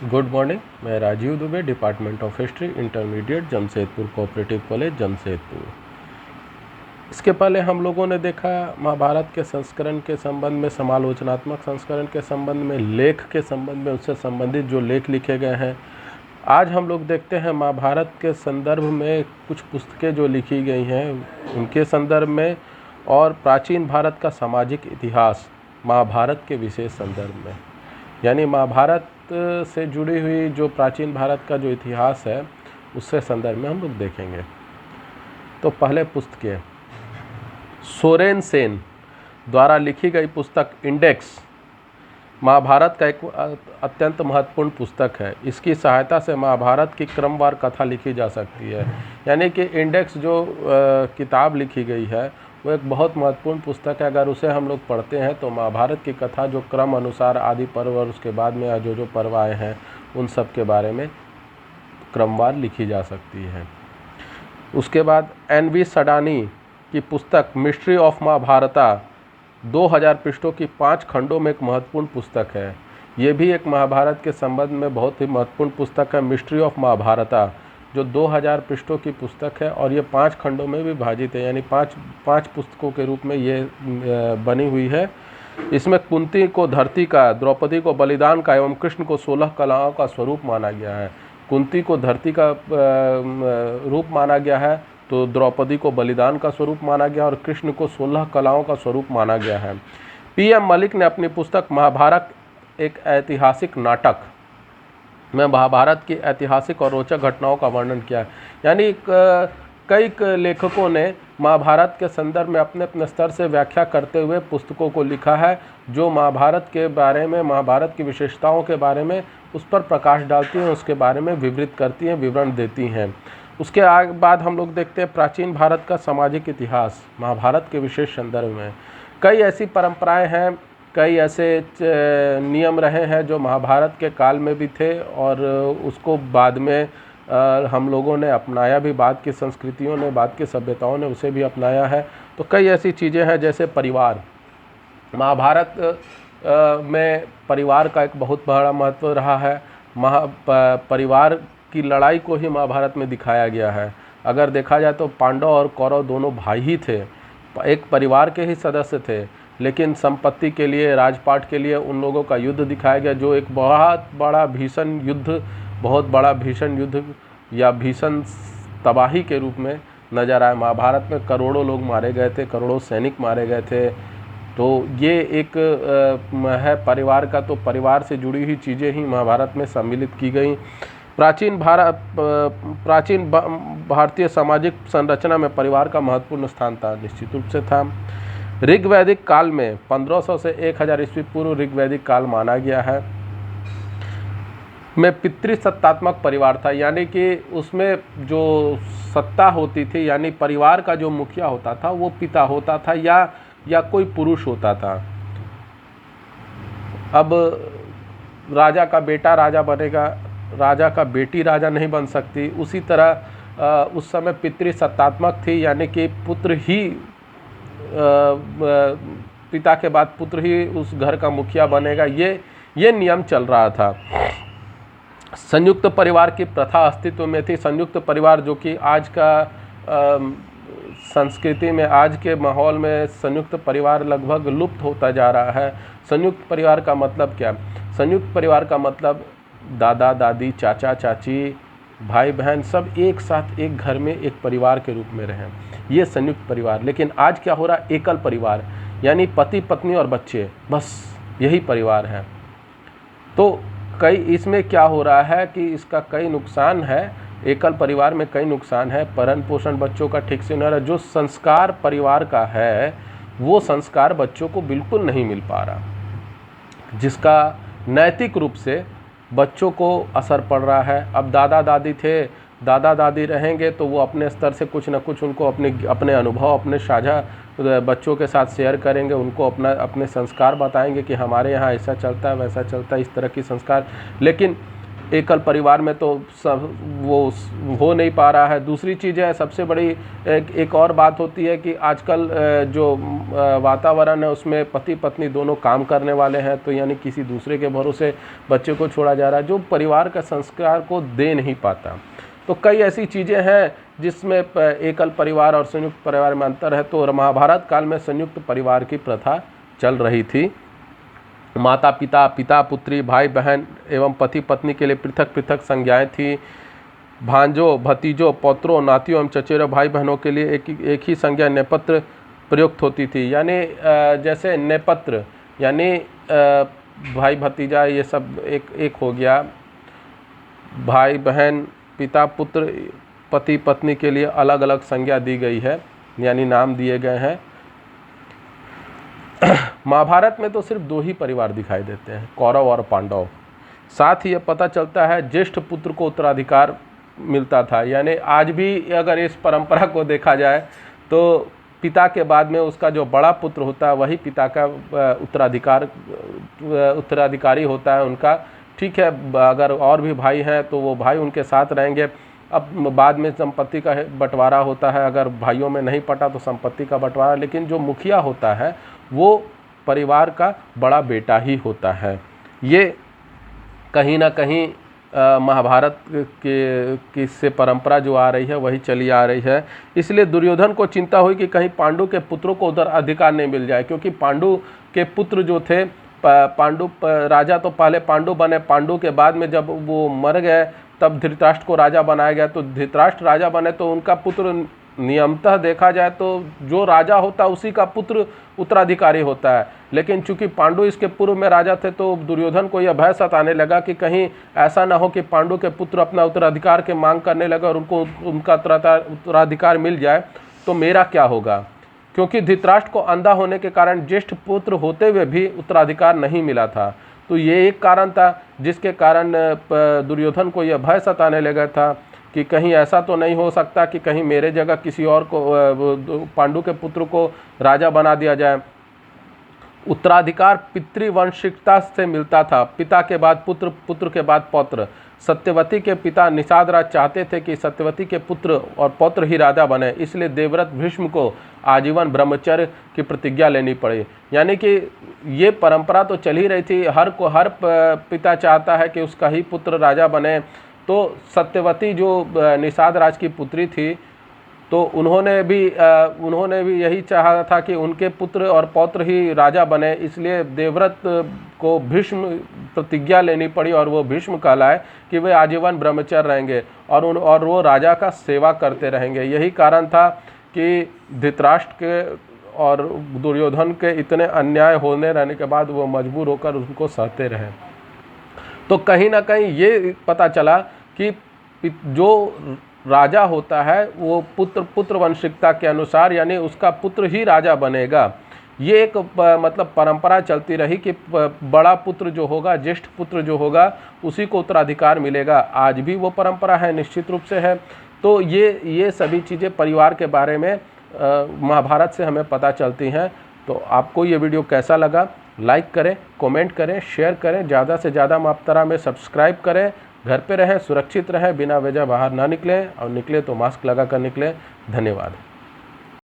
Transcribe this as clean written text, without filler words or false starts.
Good morning. मैं Rajeev Dubey, department of history, intermediate, Jamshedpur cooperative college, Jamshedpur. इसके पहले हम लोगों ने देखा महाभारत के संस्करण के संबंध में, समालोचनात्मक संस्करण के संबंध में, लेख के संबंध में, उससे संबंधित जो लेख लिखे गए हैं। आज हम लोग देखते हैं महाभारत के संदर्भ में कुछ पुस्तकें जो लिखी गई हैं उनके संदर्भ में, और प्राचीन भारत का सामाजिक इतिहास महाभारत के विशेष संदर्भ में, यानी महाभारत से जुड़ी हुई जो प्राचीन भारत का जो इतिहास है उससे संदर्भ में हम लोग देखेंगे। तो पहले पुस्तकें, सोरेन सेन द्वारा लिखी गई पुस्तक इंडेक्स महाभारत का एक अत्यंत महत्वपूर्ण पुस्तक है। इसकी सहायता से महाभारत की क्रमवार कथा लिखी जा सकती है। यानी कि इंडेक्स जो किताब लिखी गई है वो एक बहुत महत्वपूर्ण पुस्तक है। अगर उसे हम लोग पढ़ते हैं तो महाभारत की कथा जो क्रम अनुसार आदि पर्व और उसके बाद में जो पर्व आए हैं उन सब के बारे में क्रमवार लिखी जा सकती है। उसके बाद NV सडानी की पुस्तक मिस्ट्री ऑफ महाभारता 2000 पृष्ठों की 5 खंडों में एक महत्वपूर्ण पुस्तक है। ये भी एक महाभारत के संबंध में बहुत ही महत्वपूर्ण पुस्तक है। मिस्ट्री ऑफ महाभारता जो 2000 पृष्ठों की पुस्तक है और ये 5 खंडों में विभाजित है, यानी पाँच पुस्तकों के रूप में ये बनी हुई है। इसमें कुंती को धरती का, द्रौपदी को बलिदान का एवं कृष्ण को 16 कलाओं का स्वरूप माना गया है। कुंती को धरती का रूप माना गया है, तो द्रौपदी को बलिदान का स्वरूप माना गया और कृष्ण को 16 कलाओं का स्वरूप माना गया है। PM मलिक ने अपनी पुस्तक महाभारत एक ऐतिहासिक नाटक में महाभारत की ऐतिहासिक और रोचक घटनाओं का वर्णन किया है। यानी कई लेखकों ने महाभारत के संदर्भ में अपने अपने स्तर से व्याख्या करते हुए पुस्तकों को लिखा है, जो महाभारत के बारे में, महाभारत की विशेषताओं के बारे में उस पर प्रकाश डालती हैं, उसके बारे में विवृत करती हैं, विवरण देती हैं। उसके बाद हम लोग देखते हैं प्राचीन भारत का सामाजिक इतिहास महाभारत के विशेष संदर्भ में। कई ऐसी परंपराएं हैं, कई ऐसे नियम रहे हैं जो महाभारत के काल में भी थे और उसको बाद में हम लोगों ने अपनाया भी, बाद की संस्कृतियों ने, बाद की सभ्यताओं ने उसे भी अपनाया है। तो कई ऐसी चीज़ें हैं जैसे परिवार। महाभारत में परिवार का एक बहुत बड़ा महत्व रहा है। परिवार की लड़ाई को ही महाभारत में दिखाया गया है। अगर देखा जाए तो पांडव और कौरव दोनों भाई ही थे, एक परिवार के ही सदस्य थे, लेकिन संपत्ति के लिए, राजपाट के लिए उन लोगों का युद्ध दिखाया गया, जो एक बहुत बड़ा भीषण युद्ध, बहुत बड़ा भीषण युद्ध या भीषण तबाही के रूप में नजर आया। महाभारत में करोड़ों लोग मारे गए थे, करोड़ों सैनिक मारे गए थे। तो ये एक है परिवार का, तो परिवार से जुड़ी हुई चीज़ें ही महाभारत में सम्मिलित की गई। प्राचीन भारतीय सामाजिक संरचना में परिवार का महत्वपूर्ण स्थान था, निश्चित रूप से था। ऋग्वैदिक काल में 1500 से 1000 ईस्वी पूर्व ऋग्वैदिक काल माना गया है, में पितृसत्तात्मक परिवार था। यानी कि उसमें जो सत्ता होती थी, यानी परिवार का जो मुखिया होता था वो पिता होता था या कोई पुरुष होता था। अब राजा का बेटा राजा बनेगा, राजा का बेटी राजा नहीं बन सकती। उसी तरह उस समय पितृसत्तात्मक थी, यानी कि पुत्र ही पिता के बाद पुत्र ही उस घर का मुखिया बनेगा, ये नियम चल रहा था। संयुक्त परिवार की प्रथा अस्तित्व में थी। संयुक्त परिवार जो कि आज का संस्कृति में, आज के माहौल में संयुक्त परिवार लगभग लुप्त होता जा रहा है। संयुक्त परिवार का मतलब क्या? संयुक्त परिवार का मतलब दादा दादी, चाचा चाची, भाई बहन सब एक साथ एक घर में एक परिवार के रूप में रहें, ये संयुक्त परिवार। लेकिन आज क्या हो रहा है? एकल परिवार, यानी पति पत्नी और बच्चे, बस यही परिवार है। तो इसमें क्या हो रहा है कि इसका कई नुकसान है। एकल परिवार में कई नुकसान है। भरण पोषण बच्चों का ठीक से नहीं रहा। जो संस्कार परिवार का है वो संस्कार बच्चों को बिल्कुल नहीं मिल पा रहा, जिसका नैतिक रूप से बच्चों को असर पड़ रहा है। अब दादा दादी थे, दादा दादी रहेंगे तो वो अपने स्तर से कुछ ना कुछ उनको अपने अनुभव, अपने साझा बच्चों के साथ शेयर करेंगे, उनको अपने संस्कार बताएंगे कि हमारे यहाँ ऐसा चलता है, वैसा चलता है, इस तरह की संस्कार। लेकिन एकल परिवार में तो सब वो हो नहीं पा रहा है। दूसरी चीज़ है, सबसे बड़ी एक और बात होती है कि आजकल जो वातावरण है उसमें पति पत्नी दोनों काम करने वाले हैं, तो यानी किसी दूसरे के भरोसे बच्चे को छोड़ा जा रहा है, जो परिवार का संस्कार को दे नहीं पाता। तो कई ऐसी चीज़ें हैं जिसमें एकल परिवार और संयुक्त परिवार में अंतर है। तो महाभारत काल में संयुक्त परिवार की प्रथा चल रही थी। माता पिता, पिता पुत्री, भाई बहन एवं पति पत्नी के लिए पृथक पृथक संज्ञाएं थी। भांजों, भतीजों, पौत्रों, नातियों एवं चचेरे भाई बहनों के लिए एक ही संज्ञा नेपत्र प्रयुक्त होती थी। यानी जैसे नेपत्र यानी भाई भतीजा, ये सब एक हो गया। भाई बहन, पिता पुत्र, पति पत्नी के लिए अलग अलग संज्ञा दी गई है, यानी नाम दिए गए हैं। महाभारत में तो सिर्फ 2 ही परिवार दिखाई देते हैं, कौरव और पांडव। साथ ही यह पता चलता है ज्येष्ठ पुत्र को उत्तराधिकार मिलता था। यानी आज भी अगर इस परंपरा को देखा जाए तो पिता के बाद में उसका जो बड़ा पुत्र होता है वही पिता का उत्तराधिकारी होता है उनका। ठीक है, अगर और भी भाई हैं तो वो भाई उनके साथ रहेंगे। अब बाद में संपत्ति का बंटवारा होता है, अगर भाइयों में नहीं पटा तो संपत्ति का बंटवारा, लेकिन जो मुखिया होता है वो परिवार का बड़ा बेटा ही होता है। ये कहीं ना कहीं महाभारत की से परंपरा जो आ रही है वही चली आ रही है। इसलिए दुर्योधन को चिंता हुई कि कहीं पांडु के पुत्रों को उधर अधिकार नहीं मिल जाए, क्योंकि पांडु के पुत्र जो थे, पांडु राजा तो पहले पांडु बने, पांडु के बाद में जब वो मर गए तब धृतराष्ट्र को राजा बनाया गया। तो धृतराष्ट्र राजा बने तो उनका पुत्र, नियमतः देखा जाए तो जो राजा होता है उसी का पुत्र उत्तराधिकारी होता है। लेकिन चूंकि पांडु इसके पूर्व में राजा थे तो दुर्योधन को यह भय सताने लगा कि कहीं ऐसा ना हो कि पांडु के पुत्र अपना उत्तराधिकार के मांग करने लगे और उनको उनका उत्तराधिकार मिल जाए तो मेरा क्या होगा। क्योंकि धृतराष्ट्र को अंधा होने के कारण ज्येष्ठ पुत्र होते हुए भी उत्तराधिकार नहीं मिला था। तो ये एक कारण था जिसके कारण दुर्योधन को यह भय सताने लगा था कि कहीं ऐसा तो नहीं हो सकता कि कहीं मेरे जगह किसी और को, पांडु के पुत्र को राजा बना दिया जाए। उत्तराधिकार पितृवंशिकता से मिलता था, पिता के बाद पुत्र, पुत्र के बाद पौत्र। सत्यवती के पिता निषाद राज चाहते थे कि सत्यवती के पुत्र और पौत्र ही राजा बने, इसलिए देवव्रत भीष्म को आजीवन ब्रह्मचर्य की प्रतिज्ञा लेनी पड़ी। यानी कि ये परंपरा तो चल ही रही थी, हर पिता चाहता है कि उसका ही पुत्र राजा बने। तो सत्यवती जो निषाद राज की पुत्री थी, तो उन्होंने भी यही चाहा था कि उनके पुत्र और पौत्र ही राजा बने, इसलिए देवव्रत को भीष्म प्रतिज्ञा लेनी पड़ी और वो भीष्म कहलाए कि वे आजीवन ब्रह्मचर्य रहेंगे और वो राजा का सेवा करते रहेंगे। यही कारण था कि धृतराष्ट्र के और दुर्योधन के इतने अन्याय होने रहने के बाद वो मजबूर होकर उनको सहते रहे। तो कहीं ना कहीं ये पता चला कि जो राजा होता है वो पुत्र वंशिकता के अनुसार, यानी उसका पुत्र ही राजा बनेगा। ये एक मतलब परंपरा चलती रही कि बड़ा पुत्र जो होगा, ज्येष्ठ पुत्र जो होगा, उसी को उत्तराधिकार मिलेगा। आज भी वो परंपरा है, निश्चित रूप से है। तो ये सभी चीज़ें परिवार के बारे में महाभारत से हमें पता चलती हैं। तो आपको ये वीडियो कैसा लगा, लाइक करें, कमेंट करें, शेयर करें, ज़्यादा से ज़्यादा मात्रा में सब्सक्राइब करें। घर पे रहें, सुरक्षित रहें, बिना वजह बाहर ना निकलें, और निकले तो मास्क लगा कर निकलें। धन्यवाद।